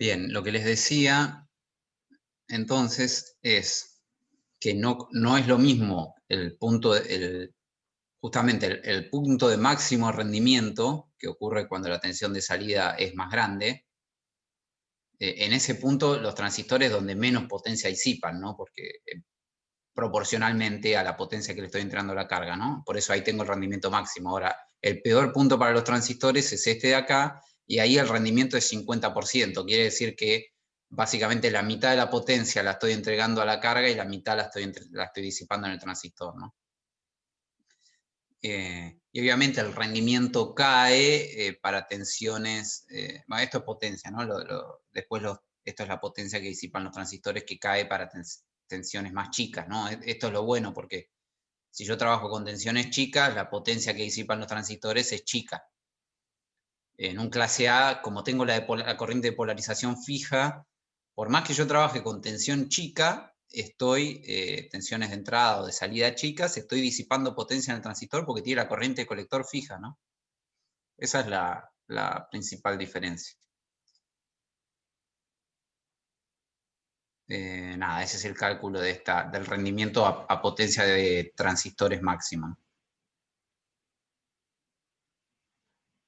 Bien, lo que les decía entonces es que no es lo mismo justamente el punto de máximo rendimiento que ocurre cuando la tensión de salida es más grande. En ese punto los transistores donde menos potencia disipan, ¿no? Porque proporcionalmente a la potencia que le estoy entrando a la carga, ¿no? Por eso ahí tengo el rendimiento máximo. Ahora, el peor punto para los transistores es este de acá, y ahí el rendimiento es 50%. Quiere decir que básicamente la mitad de la potencia la estoy entregando a la carga y la mitad la estoy disipando en el transistor, ¿no? Y obviamente el rendimiento cae para tensiones, bueno, esto es potencia, ¿no? Después esto es la potencia que disipan los transistores, que cae para tensiones más chicas, ¿no? Esto es lo bueno, porque si yo trabajo con tensiones chicas, la potencia que disipan los transistores es chica. En un clase A, como tengo la corriente de polarización fija, por más que yo trabaje con tensión chica, tensiones de entrada o de salida chicas, estoy disipando potencia en el transistor porque tiene la corriente de colector fija, ¿no? Esa es la principal diferencia. Nada, ese es el cálculo del rendimiento a potencia de transistores máxima.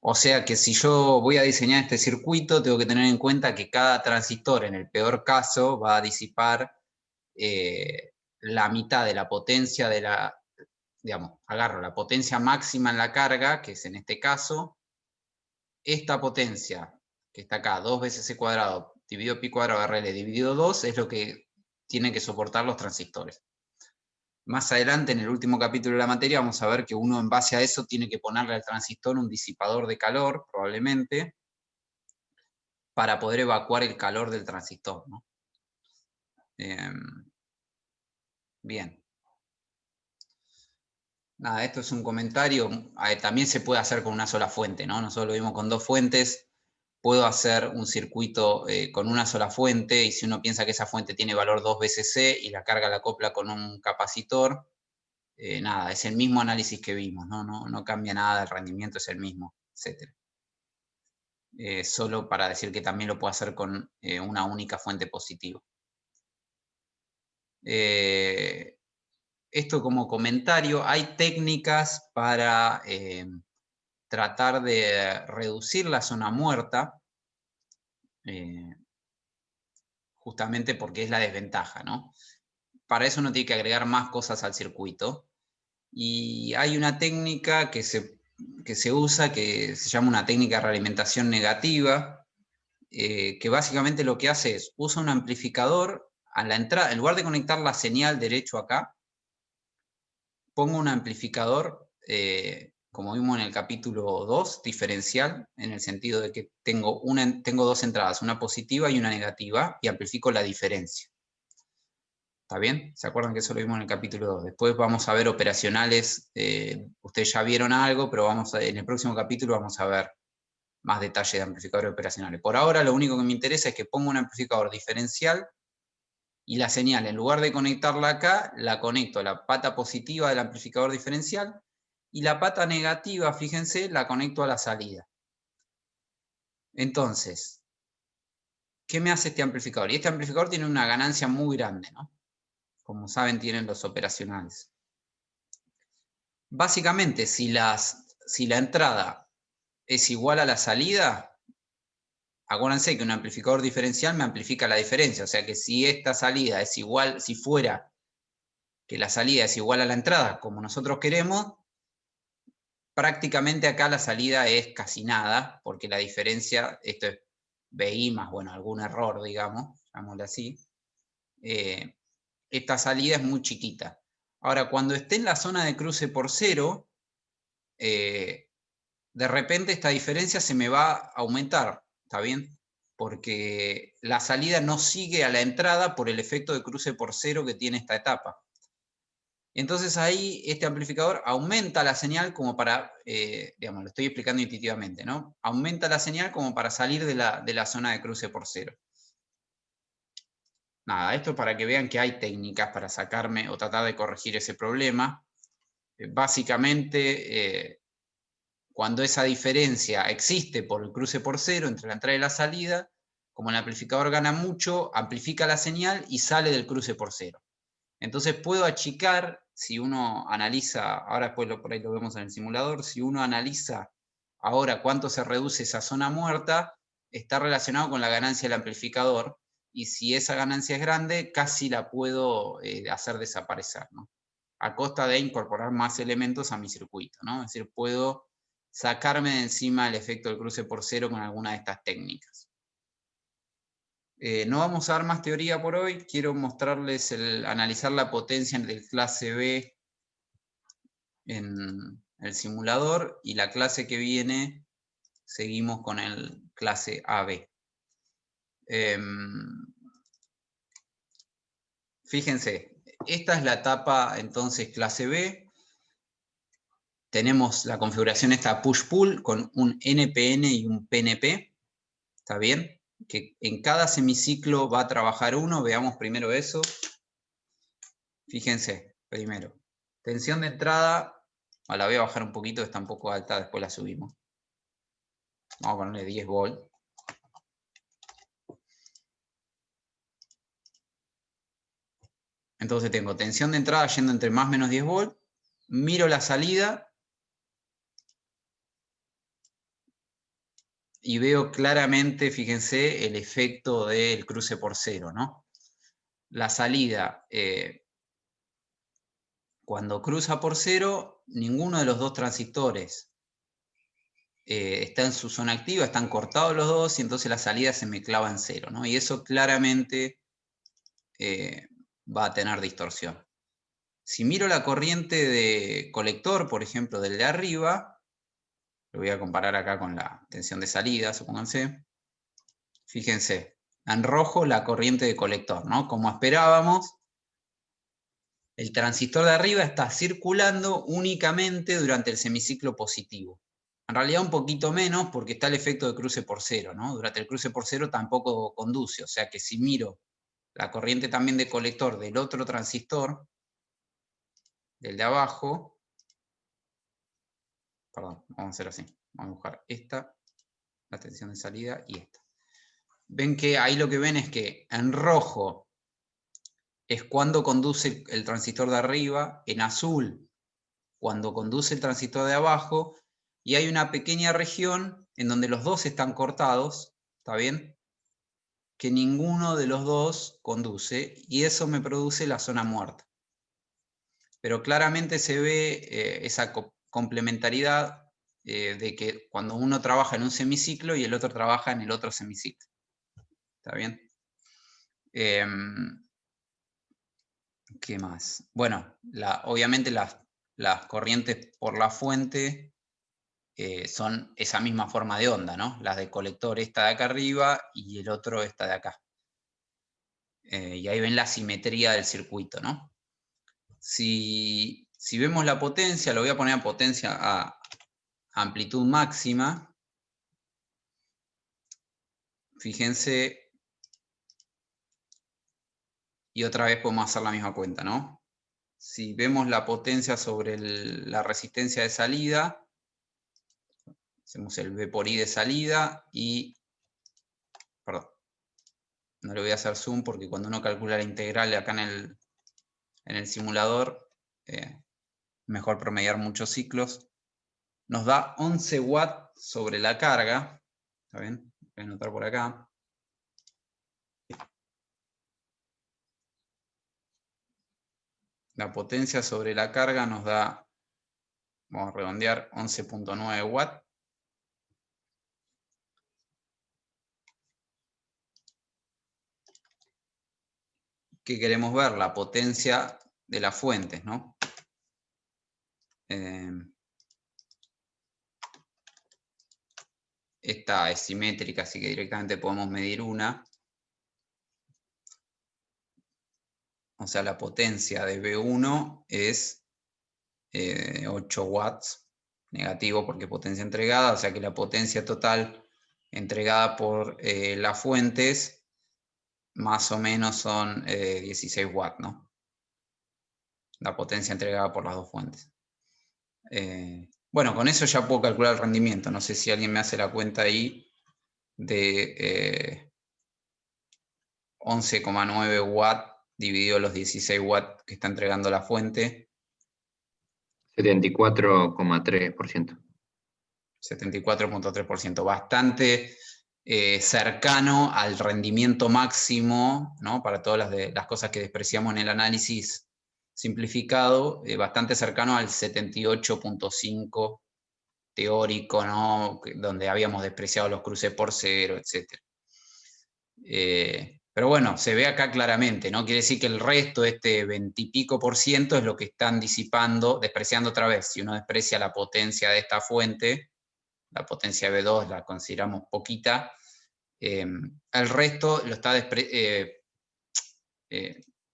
O sea que si yo voy a diseñar este circuito, tengo que tener en cuenta que cada transistor, en el peor caso, va a disipar la mitad de la potencia digamos, agarro la potencia máxima en la carga, que es en este caso, esta potencia, que está acá, 2 veces c cuadrado dividido pi cuadrado RL dividido 2, es lo que tienen que soportar los transistores. Más adelante, en el último capítulo de la materia, vamos a ver que uno en base a eso tiene que ponerle al transistor un disipador de calor, probablemente, para poder evacuar el calor del transistor, ¿no? Bien. Nada, esto es un comentario. También se puede hacer con una sola fuente, ¿no? Nosotros lo vimos con 2 fuentes. Puedo hacer un circuito con una sola fuente, y si uno piensa que esa fuente tiene valor 2 veces C y la carga la acopla con un capacitor, nada, es el mismo análisis que vimos, ¿no? No cambia nada, el rendimiento es el mismo, etc. Solo para decir que también lo puedo hacer con una única fuente positiva. Esto como comentario, hay técnicas para tratar de reducir la zona muerta, justamente porque es la desventaja, ¿no? Para eso uno tiene que agregar más cosas al circuito, y hay una técnica que se usa, que se llama una técnica de realimentación negativa, que básicamente lo que hace es, usa un amplificador a la entrada, en lugar de conectar la señal derecho acá, pongo un amplificador, como vimos en el capítulo 2, diferencial, en el sentido de que tengo 2 entradas, una positiva y una negativa, y amplifico la diferencia. ¿Está bien? ¿Se acuerdan que eso lo vimos en el capítulo 2? Después vamos a ver operacionales, ustedes ya vieron algo, pero en el próximo capítulo vamos a ver más detalles de amplificadores operacionales. Por ahora lo único que me interesa es que pongo un amplificador diferencial, y la señal, en lugar de conectarla acá, la conecto a la pata positiva del amplificador diferencial, y la pata negativa, fíjense, la conecto a la salida. Entonces, ¿qué me hace este amplificador? Y este amplificador tiene una ganancia muy grande, ¿no? Como saben, tienen los operacionales. Básicamente, si la entrada es igual a la salida, acuérdense que un amplificador diferencial me amplifica la diferencia. O sea que si esta salida es igual, si fuera que la salida es igual a la entrada, como nosotros queremos, prácticamente acá la salida es casi nada, porque la diferencia, esto es BI más, bueno, algún error, digamos, llamémosle así. Esta salida es muy chiquita. Ahora, cuando esté en la zona de cruce por cero, de repente esta diferencia se me va a aumentar, ¿está bien? Porque la salida no sigue a la entrada por el efecto de cruce por cero que tiene esta etapa. Entonces ahí este amplificador aumenta la señal como para, digamos, lo estoy explicando intuitivamente, ¿no? Aumenta la señal como para salir de la zona de cruce por cero. Nada, esto es para que vean que hay técnicas para sacarme o tratar de corregir ese problema. Básicamente, cuando esa diferencia existe por el cruce por cero entre la entrada y la salida, como el amplificador gana mucho, amplifica la señal y sale del cruce por cero. Entonces puedo achicar, si uno analiza, ahora después por ahí lo vemos en el simulador, si uno analiza ahora cuánto se reduce esa zona muerta, está relacionado con la ganancia del amplificador, y si esa ganancia es grande, casi la puedo hacer desaparecer, ¿no? A costa de incorporar más elementos a mi circuito, ¿no? Es decir, puedo sacarme de encima el efecto del cruce por cero con alguna de estas técnicas. No vamos a dar más teoría por hoy, quiero mostrarles analizar la potencia del clase B en el simulador, y la clase que viene seguimos con el clase AB. Fíjense, esta es la etapa entonces clase B. Tenemos la configuración esta push-pull con un NPN y un PNP, ¿está bien? Que en cada semiciclo va a trabajar uno, veamos primero eso. Fíjense, primero, tensión de entrada, la voy a bajar un poquito, está un poco alta, después la subimos. Vamos a ponerle 10 volts. Entonces tengo tensión de entrada yendo entre más o menos 10 volts, miro la salida y veo claramente, fíjense, el efecto del cruce por cero, ¿no? La salida, cuando cruza por cero, ninguno de los dos transistores está en su zona activa, están cortados los dos, y entonces la salida se me clava en cero, ¿no? Y eso claramente va a tener distorsión. Si miro la corriente de colector, por ejemplo, del de arriba, lo voy a comparar acá con la tensión de salida, supónganse. Fíjense, en rojo la corriente de colector, ¿no? Como esperábamos, el transistor de arriba está circulando únicamente durante el semiciclo positivo. En realidad un poquito menos porque está el efecto de cruce por cero, ¿no? Durante el cruce por cero tampoco conduce, o sea que si miro la corriente también de colector del otro transistor, del de abajo, perdón, vamos a hacer así, vamos a buscar esta, la tensión de salida y esta. Ven que ahí lo que ven es que en rojo es cuando conduce el transistor de arriba, en azul cuando conduce el transistor de abajo, y hay una pequeña región en donde los dos están cortados, ¿está bien? Que ninguno de los dos conduce, y eso me produce la zona muerta. Pero claramente se ve esa complementariedad de que cuando uno trabaja en un semiciclo y el otro trabaja en el otro semiciclo. ¿Está bien? ¿Qué más? Bueno, obviamente las corrientes por la fuente son esa misma forma de onda, ¿no? Las de colector, esta de acá arriba, y el otro esta de acá. Y ahí ven la simetría del circuito, ¿no? Si vemos la potencia, lo voy a poner a potencia a amplitud máxima. Fíjense, y otra vez podemos hacer la misma cuenta, ¿no? Si vemos la potencia sobre la resistencia de salida, hacemos el V por I de salida y, perdón, no le voy a hacer zoom porque cuando uno calcula la integral acá en el simulador, mejor promediar muchos ciclos, nos da 11 watts sobre la carga. ¿Está bien? Voy a anotar por acá. La potencia sobre la carga nos da, vamos a redondear, 11.9 watts. ¿Qué queremos ver? La potencia de las fuentes, ¿no? Esta es simétrica, así que directamente podemos medir una. O sea, la potencia de B1 es 8 watts, negativo porque potencia entregada, o sea que la potencia total entregada por las fuentes más o menos son 16 watts, ¿no? La potencia entregada por las dos fuentes. Bueno, con eso ya puedo calcular el rendimiento. No sé si alguien me hace la cuenta ahí de 11,9 watts dividido los 16 watts que está entregando la fuente. 74,3%. 74,3%, bastante cercano al rendimiento máximo, ¿no? Para todas las cosas que despreciamos en el análisis simplificado, bastante cercano al 78,5% teórico, ¿no? Donde habíamos despreciado los cruces por cero, etc. Pero bueno, se ve acá claramente, ¿no? Quiere decir que el resto, este 20 y pico % es lo que están disipando, despreciando otra vez. Si uno desprecia la potencia de esta fuente, la potencia B2 la consideramos poquita, el resto lo está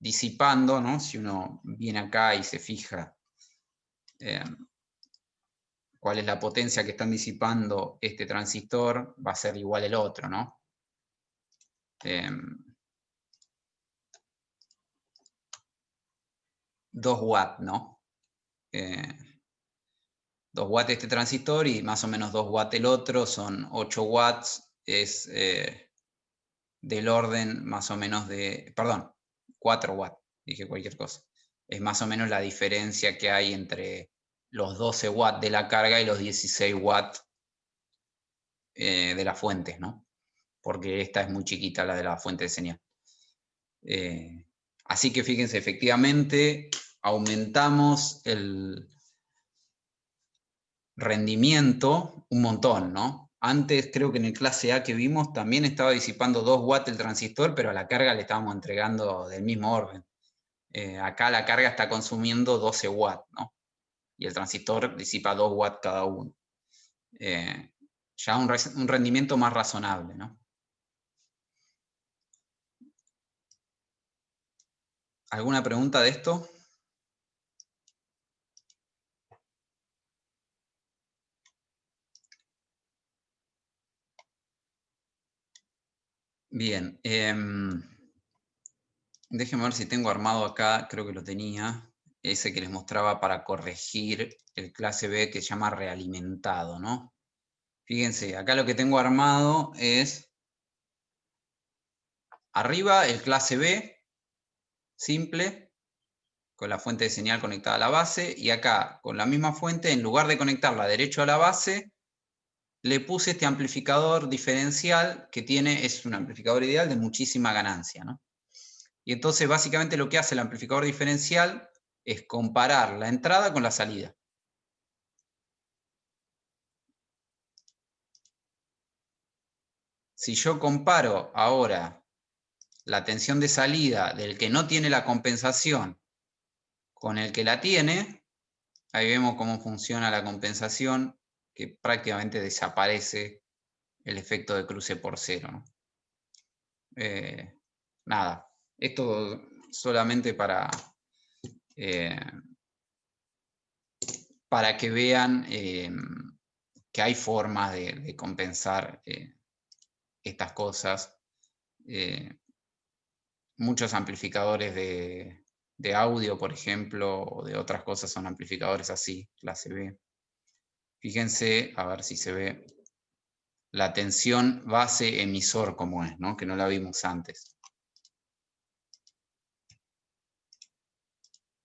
disipando, ¿no? Si uno viene acá y se fija cuál es la potencia que están disipando este transistor, va a ser igual el otro, ¿no? 2 watts, ¿no? 2 watts este transistor y más o menos 2 watts el otro, son 8 watts, es del orden más o menos de, perdón, 4 watts, dije cualquier cosa. Es más o menos la diferencia que hay entre los 12 watts de la carga y los 16 watts de las fuentes, ¿no? Porque esta es muy chiquita, la de la fuente de señal. Así que fíjense, efectivamente aumentamos el rendimiento un montón, ¿no? Antes creo que en el clase A que vimos también estaba disipando 2 watts el transistor, pero a la carga le estábamos entregando del mismo orden. Acá la carga está consumiendo 12 watts, ¿no? Y el transistor disipa 2 watts cada uno. Ya un rendimiento más razonable, ¿no? ¿Alguna pregunta de esto? Bien. Déjenme ver si tengo armado acá, creo que lo tenía, ese que les mostraba para corregir el clase B que se llama realimentado, ¿no? Fíjense, acá lo que tengo armado es arriba el clase B, simple, con la fuente de señal conectada a la base, y acá con la misma fuente, en lugar de conectarla derecho a la base, le puse este amplificador diferencial que tiene, es un amplificador ideal de muchísima ganancia, ¿no? Y entonces básicamente lo que hace el amplificador diferencial es comparar la entrada con la salida. Si yo comparo ahora la tensión de salida del que no tiene la compensación con el que la tiene, ahí vemos cómo funciona la compensación, que prácticamente desaparece el efecto de cruce por cero, ¿no? Nada, esto solamente para que vean que hay formas de compensar estas cosas. Muchos amplificadores de audio, por ejemplo, o de otras cosas son amplificadores así, clase B. Fíjense, a ver si se ve la tensión base emisor como es, ¿no? Que no la vimos antes.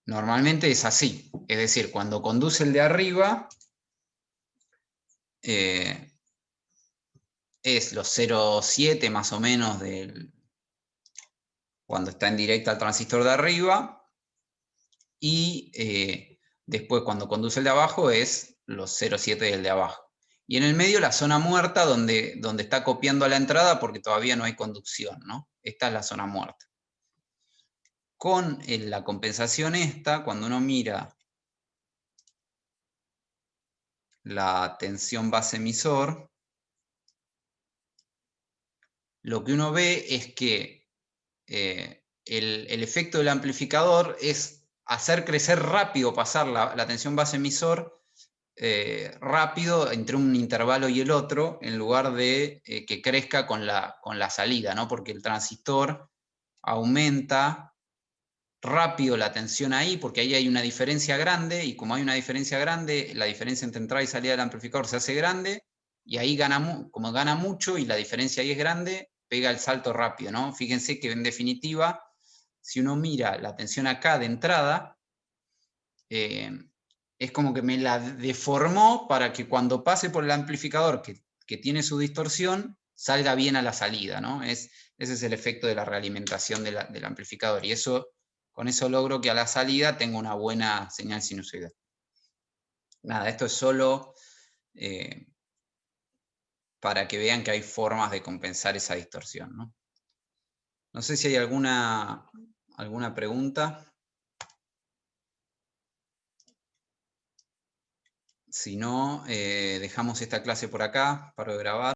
Normalmente es así, es decir, cuando conduce el de arriba, es los 0,7 más o menos cuando está en directa al transistor de arriba, y después cuando conduce el de abajo es los 0,7 del de abajo. Y en el medio la zona muerta donde está copiando a la entrada porque todavía no hay conducción, ¿no? Esta es la zona muerta. Con la compensación esta, cuando uno mira la tensión base emisor, lo que uno ve es que el efecto del amplificador es hacer crecer rápido, pasar la tensión base emisor rápido entre un intervalo y el otro, en lugar de que crezca con la salida, ¿no? Porque el transistor aumenta rápido la tensión ahí, porque ahí hay una diferencia grande, y como hay una diferencia grande, la diferencia entre entrada y salida del amplificador se hace grande, y ahí como gana mucho y la diferencia ahí es grande, pega el salto rápido, ¿no? Fíjense que en definitiva, si uno mira la tensión acá de entrada, es como que me la deformó para que cuando pase por el amplificador que tiene su distorsión, salga bien a la salida, ¿no? Ese es el efecto de la realimentación del amplificador, y con eso logro que a la salida tenga una buena señal sinusoidal. Nada, esto es solo para que vean que hay formas de compensar esa distorsión, ¿no? No sé si hay alguna pregunta. Si no, dejamos esta clase por acá, paro de grabar.